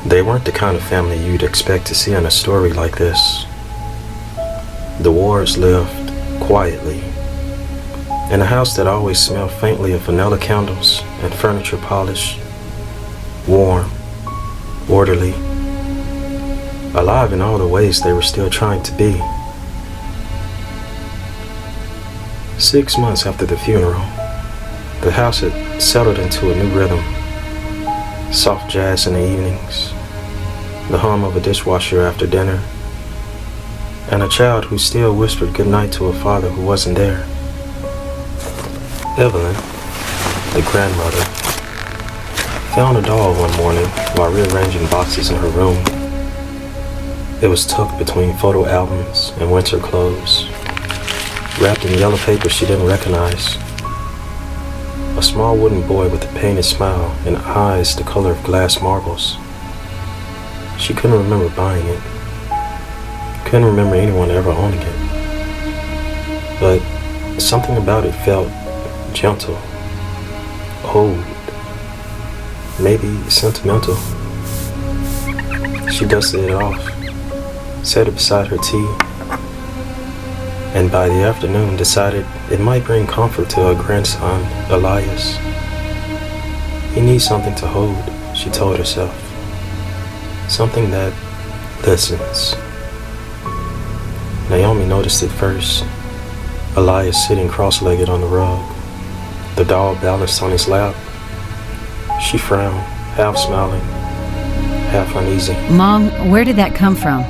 They weren't the kind of family you'd expect to see in a story like this. The Wards lived quietly in a house that always smelled faintly of vanilla candles and furniture polished, warm, orderly, alive in all the ways they were still trying to be. 6 months after the funeral, the house had settled into a new rhythm. Soft jazz in the evenings, the hum of a dishwasher after dinner, and a child who still whispered goodnight to a father who wasn't there. Evelyn, the grandmother, found a doll one morning while rearranging boxes in her room. It was tucked between photo albums and winter clothes, wrapped in yellow paper she didn't recognize. A small wooden boy with a painted smile and eyes the color of glass marbles. She couldn't remember buying it. Couldn't remember anyone ever owning it. But something about it felt gentle, old, maybe sentimental. She dusted it off, set it beside her tea, and by the afternoon decided it might bring comfort to her grandson, Elias. He needs something to hold, she told herself. Something that listens. Naomi noticed it first. Elias sitting cross-legged on the rug, the doll balanced on his lap. She frowned, half smiling, half uneasy. Mom, where did that come from?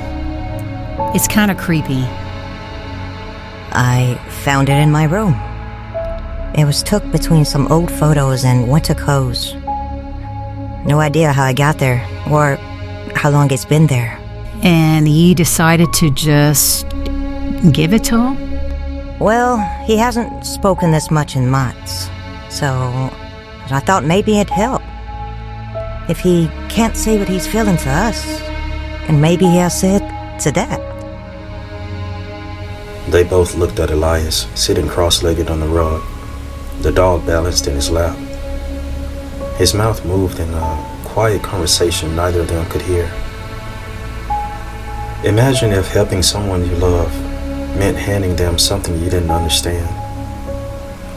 It's kind of creepy. I found it in my room. It was tucked between some old photos and winter clothes. No idea how I got there, or how long it's been there. And you decided to just give it to him? Well, he hasn't spoken this much in months, so I thought maybe it'd help. If he can't say what he's feeling to us, and maybe he'll say it to Dad. They both looked at Elias, sitting cross-legged on the rug, the doll balanced in his lap. His mouth moved in a quiet conversation neither of them could hear. Imagine if helping someone you love meant handing them something you didn't understand.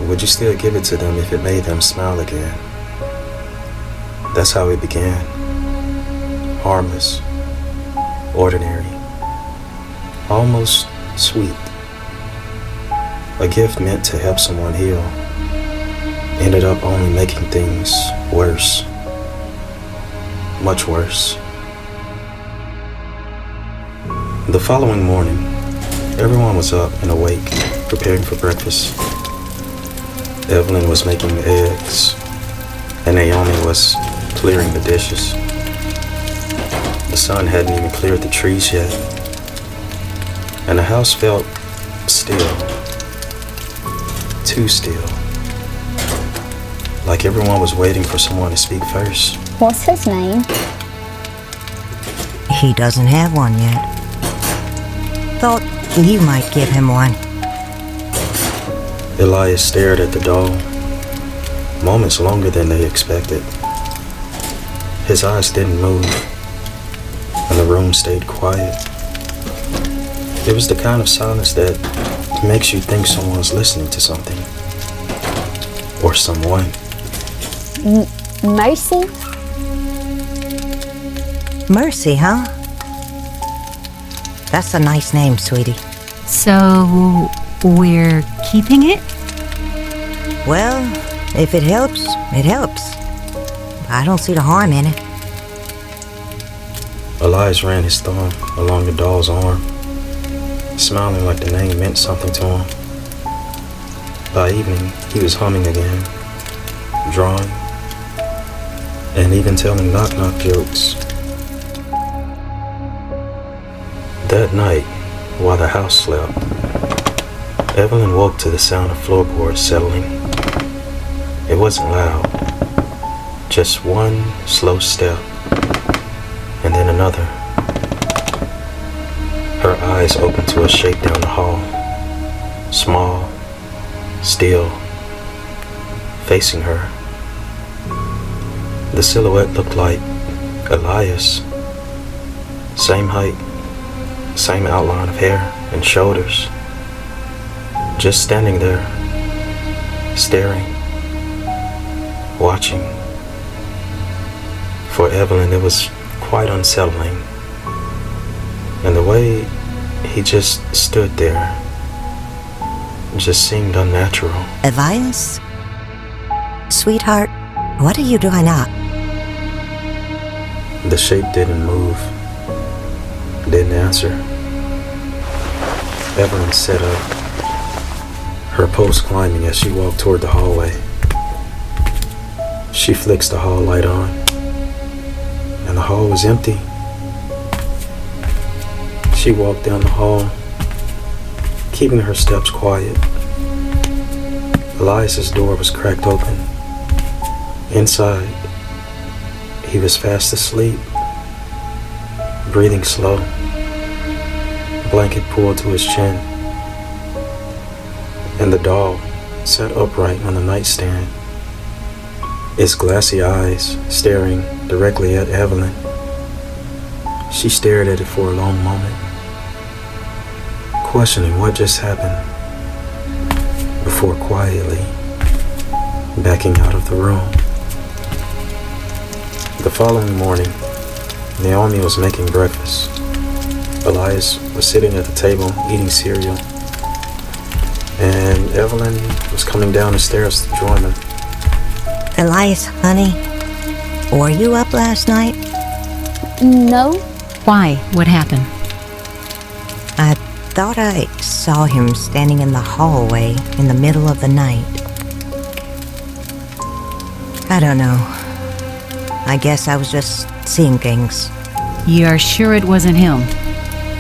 Would you still give it to them if it made them smile again? That's how it began. Harmless, ordinary, almost sweet. A gift meant to help someone heal ended up only making things worse. Much worse. The following morning, everyone was up and awake, preparing for breakfast. Evelyn was making eggs, and Naomi was clearing the dishes. The sun hadn't even cleared the trees yet, and the house felt still. Too still. Like everyone was waiting for someone to speak first. What's his name? He doesn't have one yet. Thought you might give him one. Elias stared at the doll, moments longer than they expected. His eyes didn't move, and the room stayed quiet. It was the kind of silence that makes you think someone's listening to something. Or someone. Mercy? Mercy, huh? That's a nice name, sweetie. So, we're keeping it? Well, if it helps, it helps. I don't see the harm in it. Elias ran his thumb along the doll's arm, smiling like the name meant something to him. By evening, he was humming again, drawing, and even telling knock-knock jokes. That night, while the house slept, Evelyn woke to the sound of floorboards settling. It wasn't loud, just one slow step, and then another. Her eyes opened to a shape down the hall, small, still, facing her. The silhouette looked like Elias, Same height, same outline of hair and shoulders. Just standing there, staring, watching. For Evelyn, it was quite unsettling. And the way he just stood there just seemed unnatural. Elias? Sweetheart, what are you doing up? The shape didn't move, didn't answer. Evelyn sat up, her pulse climbing as she walked toward the hallway. She flicks the hall light on, and the hall was empty. She walked down the hall, keeping her steps quiet. Elias's door was cracked open. Inside, he was fast asleep, breathing slow, a blanket pulled to his chin, and the doll sat upright on the nightstand, its glassy eyes staring directly at Evelyn. She stared at it for a long moment, questioning what just happened, before quietly backing out of the room. The following morning, Naomi was making breakfast. Elias was sitting at the table eating cereal, and Evelyn was coming down the stairs to join them. Elias, honey, were you up last night? No. Why? What happened? I thought I saw him standing in the hallway in the middle of the night. I don't know. I guess I was just seeing things. You're sure it wasn't him?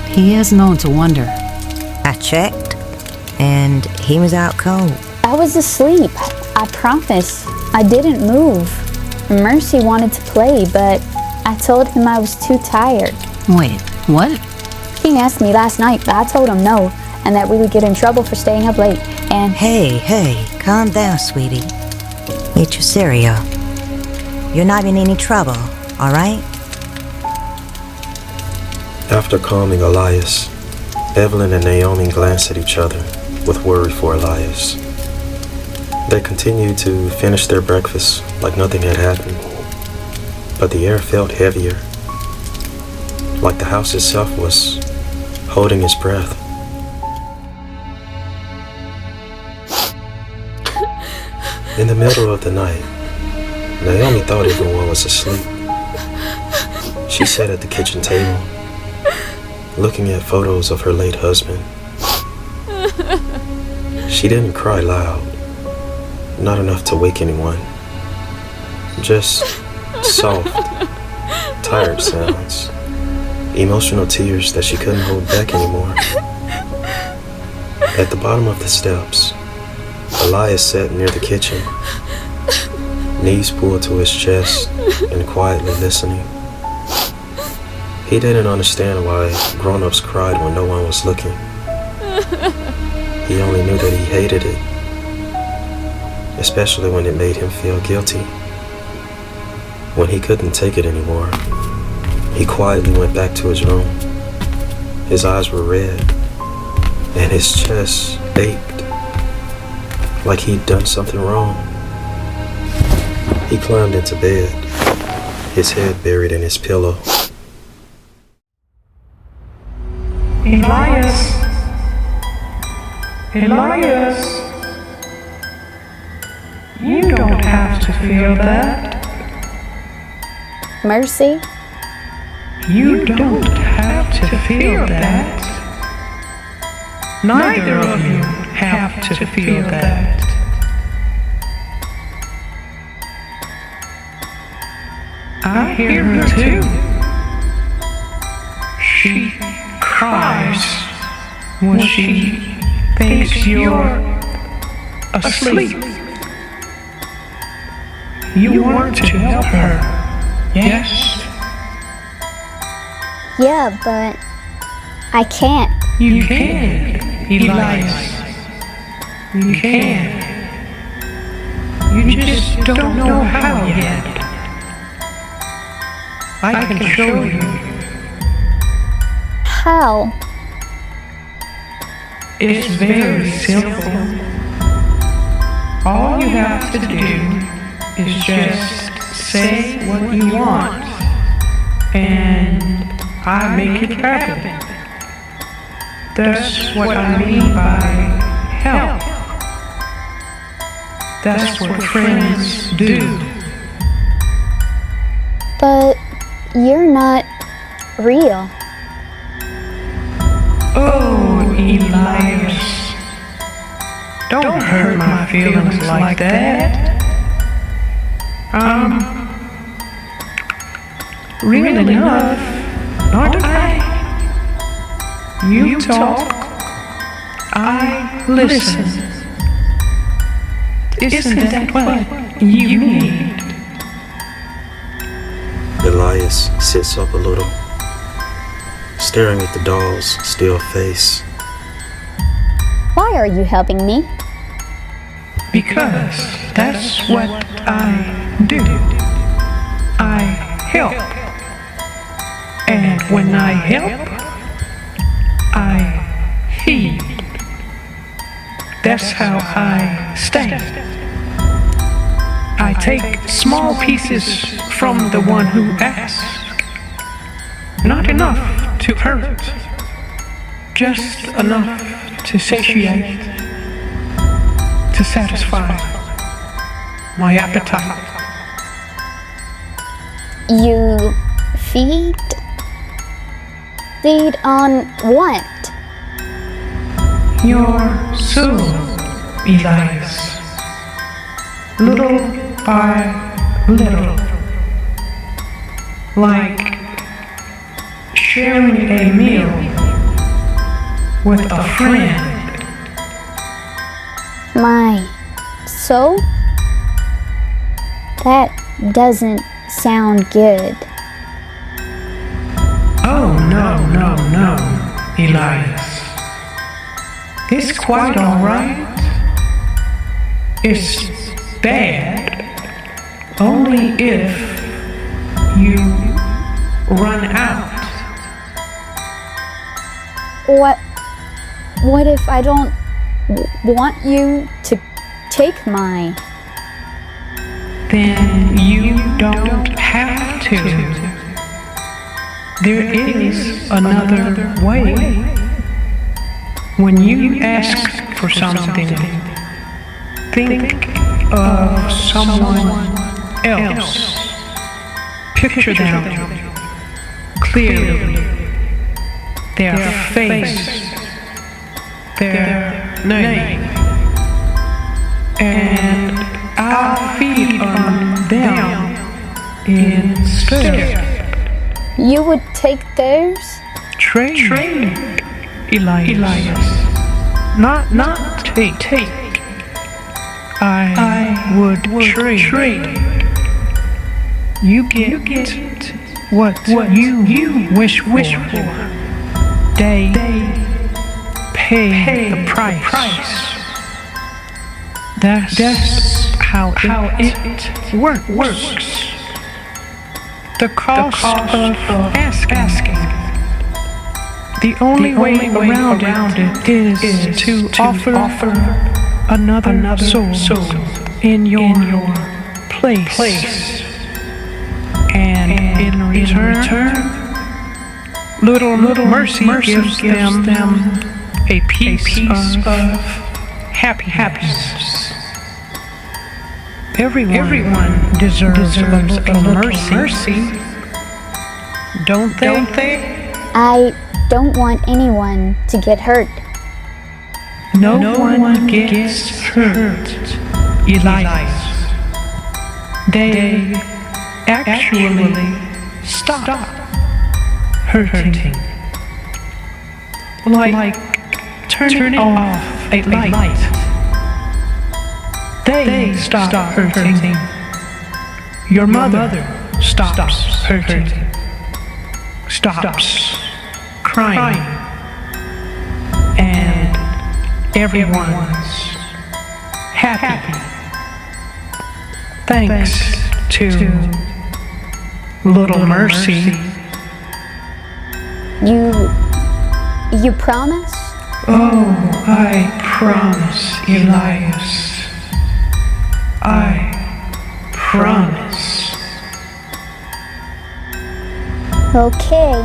He is known to wander. I checked, and he was out cold. I was asleep. I promise. I didn't move. Mercy wanted to play, but I told him I was too tired. Wait, what? He asked me last night, but I told him no, and that we would get in trouble for staying up late, and... Hey, calm down, sweetie. Eat your cereal. You're not in any trouble, all right? After calming Elias, Evelyn and Naomi glanced at each other with worry for Elias. They continued to finish their breakfast like nothing had happened, but the air felt heavier, like the house itself was holding its breath. In the middle of the night, Naomi thought everyone was asleep. She sat at the kitchen table, looking at photos of her late husband. She didn't cry loud, not enough to wake anyone. Just soft, tired sounds, emotional tears that she couldn't hold back anymore. At the bottom of the steps, Elias sat near the kitchen, knees pulled to his chest and quietly listening. He didn't understand why grown-ups cried when no one was looking. He only knew that he hated it, especially when it made him feel guilty. When he couldn't take it anymore, he quietly went back to his room. His eyes were red, and his chest ached, like he'd done something wrong. He climbed into bed, his head buried in his pillow. Elias! Elias! You don't have to feel that. Mercy? You don't have to feel that. Neither of you have to feel that. I hear her too. She cries when she thinks you're asleep. You want to help her, yes? Yeah, but I can't. You can, Elias. You can. You just don't know how yet. I can show you. How? It's very simple. All you have to do is just say what you want, and I make it happen. That's what I mean by help. That's what friends do. But you're not real. Oh, Elias. Don't hurt my feelings like that. Real enough, aren't I? You talk, I listen. Isn't that what you need? Elias sits up a little, staring at the doll's still face. Why are you helping me? Because that's what I do. I help. And when I help, I heed. That's how I stay. I take small pieces from the one who asks. Not enough to hurt, just enough to satiate, to satisfy my appetite. You feed? Feed on what? Your soul, Elias. Little by little. Like sharing a meal with a friend. My soul? That doesn't sound good. Oh, no, Elias. It's quite alright. It's bad only if you run out. What if I don't want you to take mine? Then you don't have to. There is another way. When you ask for something, think of someone else. Picture them clearly. Their face, their name, and I'll feed on them instead. You would take theirs? Trade, Elias. Not take. I would trade. You get what you wish for. They pay the price. That's how it works. The cost of asking. The only way around it is to offer another soul in your place. And in return, Little Mercy gives them a piece of happiness. Everyone deserves a little mercy, don't they? I don't want anyone to get hurt. No one gets hurt, Elias. They actually stop hurting. Like turning off a light. They stop hurting. Your mother stops hurting. Stops crying. And everyone's happy. Thanks to Little Mercy. You You promise? Oh, I promise, Elias. I promise. Okay.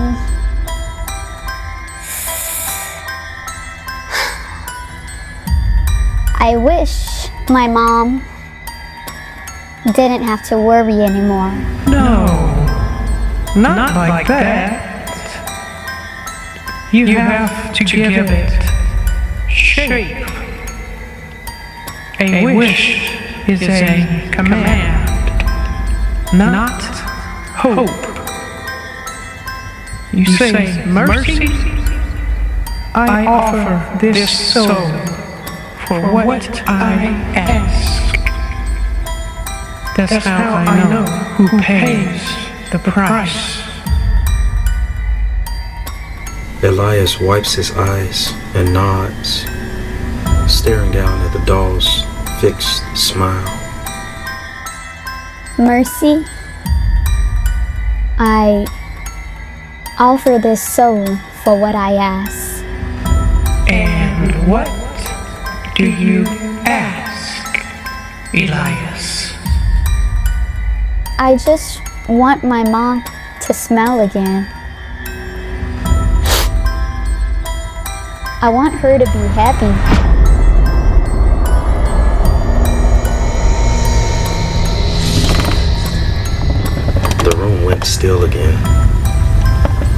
I wish my mom didn't have to worry anymore. No, not like that. You have to give it shape. A wish is a command, not hope. You say mercy? I offer this soul for what I ask. That's how I know who pays the price. Elias wipes his eyes and nods, staring down at the doll's fixed smile. Mercy, I offer this soul for what I ask. And what do you ask, Elias? I just want my mom to smile again. I want her to be happy. The room went still again.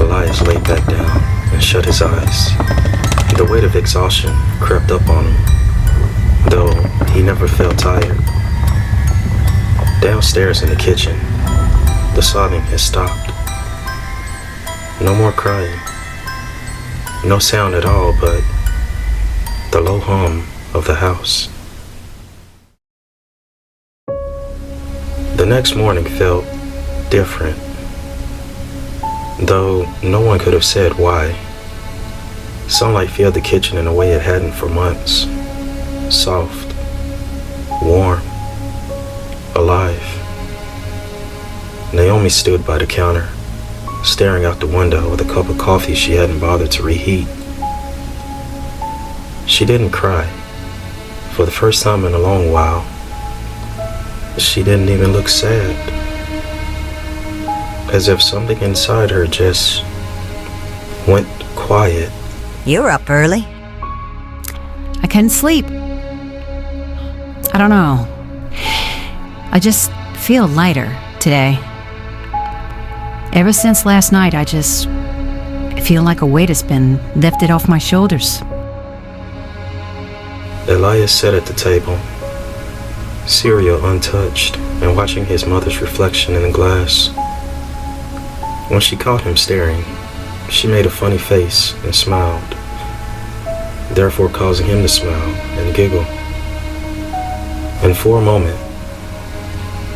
Elias laid back down and shut his eyes. The weight of exhaustion crept up on him, though he never felt tired. Downstairs in the kitchen, the sobbing had stopped. No more crying. No sound at all but the low hum of the house. The next morning felt different, though no one could have said why. Sunlight filled the kitchen in a way it hadn't for months. Soft, warm, alive. Naomi stood by the counter, staring out the window with a cup of coffee she hadn't bothered to reheat. She didn't cry. For the first time in a long while, she didn't even look sad. As if something inside her just went quiet. You're up early. I couldn't sleep. I don't know. I just feel lighter today. Ever since last night, I just feel like a weight has been lifted off my shoulders. Elias sat at the table, cereal untouched, and watching his mother's reflection in the glass. When she caught him staring, she made a funny face and smiled, therefore causing him to smile and giggle. And for a moment,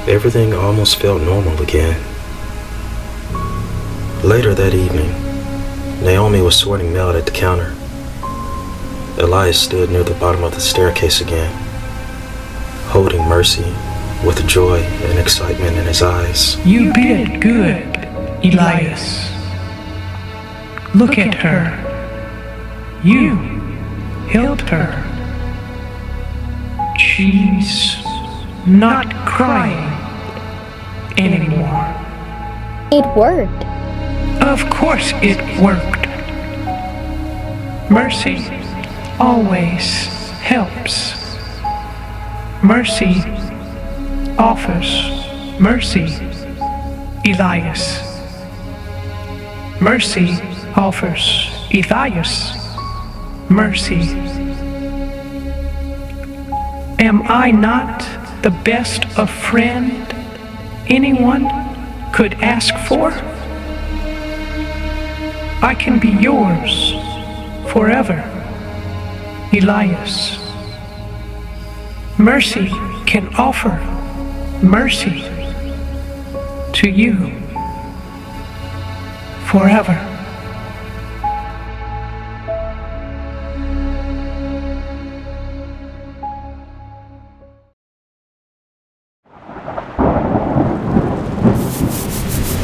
everything almost felt normal again. Later that evening, Naomi was sorting mail at the counter. Elias stood near the bottom of the staircase again, holding Mercy with joy and excitement in his eyes. You did good, Elias. Look at her. You helped her. She's not crying anymore. It worked. Of course it worked. Mercy always helps. Mercy offers mercy, Elias. Mercy offers Elias mercy. Am I not the best of friend anyone could ask for? I can be yours forever, Elias. Mercy can offer mercy to you forever.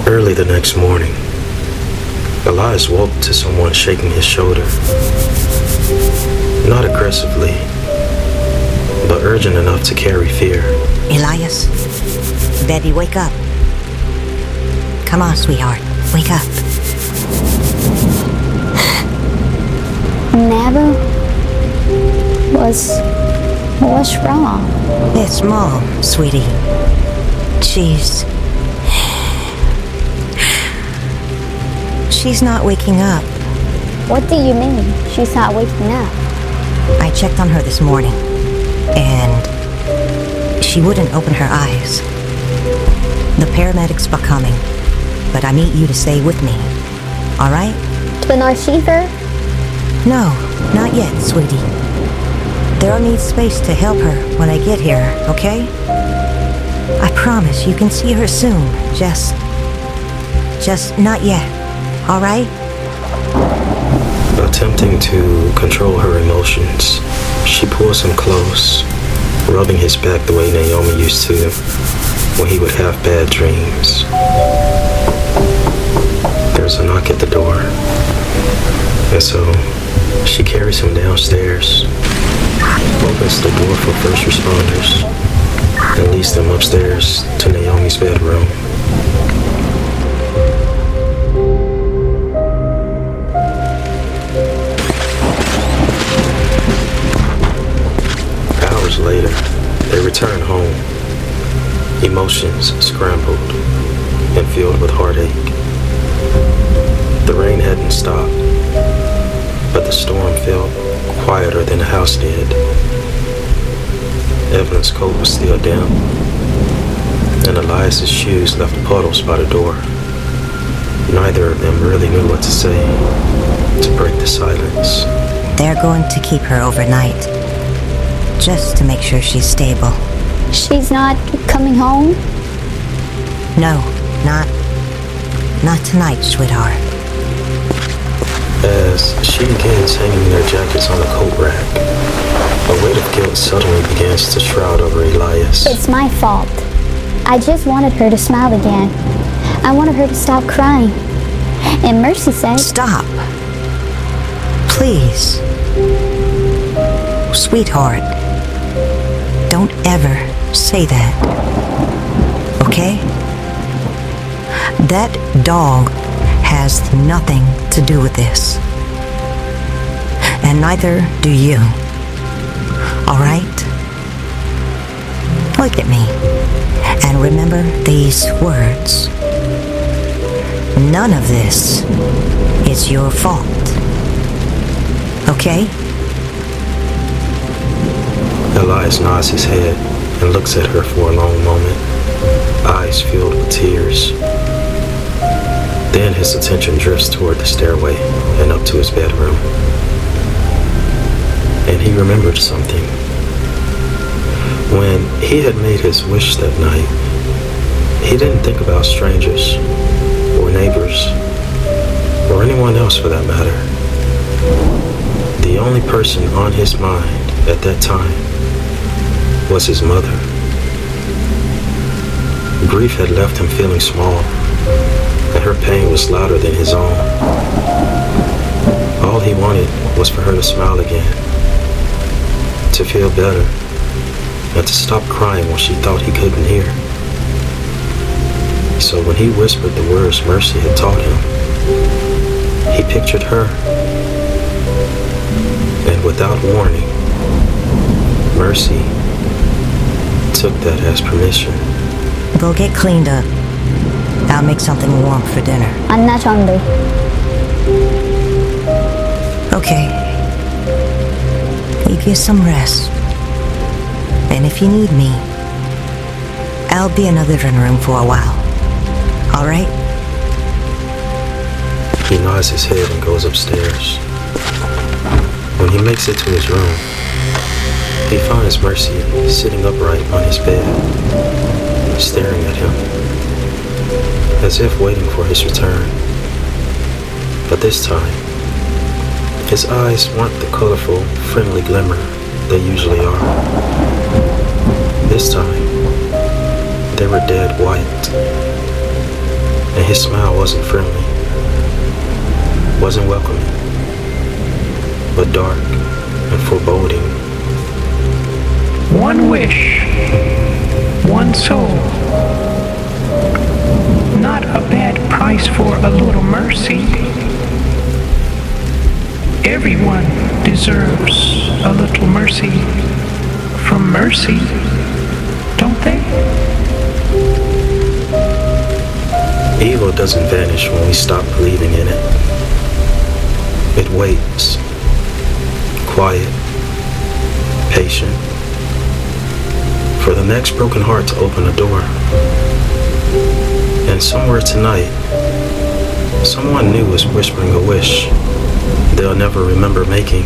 Early the next morning, Elias woke to someone shaking his shoulder. Not aggressively, but urgent enough to carry fear. Elias, baby, wake up. Come on, sweetheart, wake up. Never? What's wrong? It's Mom, sweetie. She's not waking up. What do you mean? She's not waking up. I checked on her this morning, and she wouldn't open her eyes. The paramedics are coming, but I need you to stay with me, all right? To an archiver? No, not yet, sweetie. Daryl needs space to help her when I get here, okay? I promise you can see her soon. Just not yet, all right? Attempting to control her emotions, she pulls him close, rubbing his back the way Naomi used to when he would have bad dreams. There's a knock at the door, and so she carries him downstairs, opens the door for first responders, and leads them upstairs to Naomi's bedroom. Hours later, they return home, emotions scrambled and filled with heartache. The rain hadn't stopped, but the storm felt quieter than the house did. Evelyn's coat was still damp, and Elias's shoes left puddles by the door. Neither of them really knew what to say to break the silence. They're going to keep her overnight, just to make sure she's stable. She's not coming home? No, not tonight, sweetheart. As she begins hanging their jackets on the coat rack, a weight of guilt suddenly begins to shroud over Elias. It's my fault. I just wanted her to smile again. I wanted her to stop crying. And Mercy said... Stop. Please. Sweetheart, don't ever say that. Okay? That dog has nothing to do with this. And neither do you. All right? Look at me and remember these words. None of this is your fault. Okay? Elias nods his head and looks at her for a long moment, eyes filled with tears. Then his attention drifts toward the stairway and up to his bedroom. And he remembered something. When he had made his wish that night, he didn't think about strangers or neighbors or anyone else for that matter. The only person on his mind at that time was his mother. Grief had left him feeling small, and her pain was louder than his own. All he wanted was for her to smile again, to feel better, and to stop crying when she thought he couldn't hear. So when he whispered the words Mercy had taught him, he pictured her. And without warning, Mercy took that as permission. Go get cleaned up. I'll make something warm for dinner. I'm not hungry. Okay. You get some rest. And if you need me, I'll be in the living room for a while. All right? He nods his head and goes upstairs. When he makes it to his room, he finds Mercy sitting upright on his bed, staring at him, as if waiting for his return. But this time, his eyes weren't the colorful, friendly glimmer they usually are. This time, they were dead white, and his smile wasn't friendly. wasn't welcoming, but dark and foreboding. One wish, one soul. Not a bad price for a little mercy. Everyone deserves a little mercy from mercy, don't they? Evil doesn't vanish when we stop believing in it. It waits, quiet, patient, for the next broken heart to open a door. And somewhere tonight, someone new is whispering a wish they'll never remember making.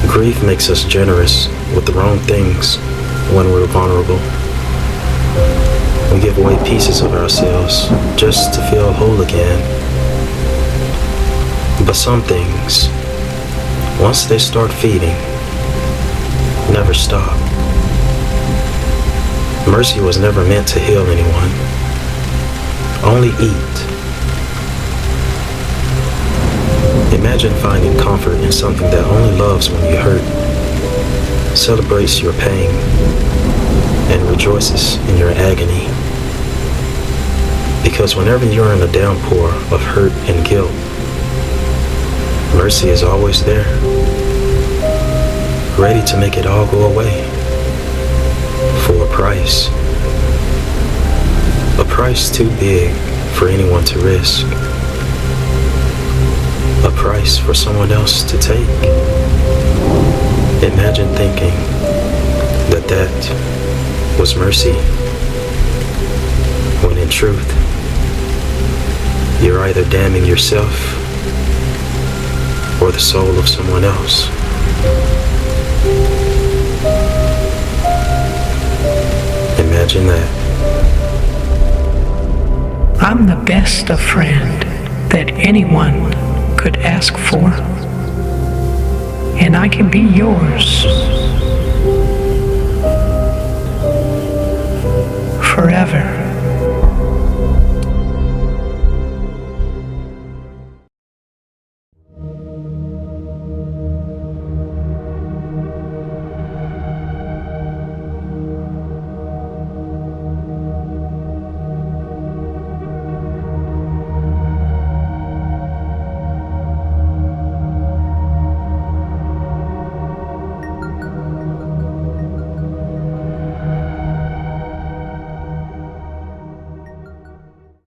Grief makes us generous with the wrong things when we're vulnerable. We give away pieces of ourselves just to feel whole again. But some things, once they start feeding, never stop. Mercy was never meant to heal anyone, only eat. Imagine finding comfort in something that only loves when you hurt, celebrates your pain, and rejoices in your agony. Because whenever you're in a downpour of hurt and guilt, mercy is always there, ready to make it all go away, for a price. A price too big for anyone to risk. A price for someone else to take. Imagine thinking that was mercy, when in truth, you're either damning yourself or the soul of someone else. Imagine that. I'm the best of friend that anyone could ask for, and I can be yours forever.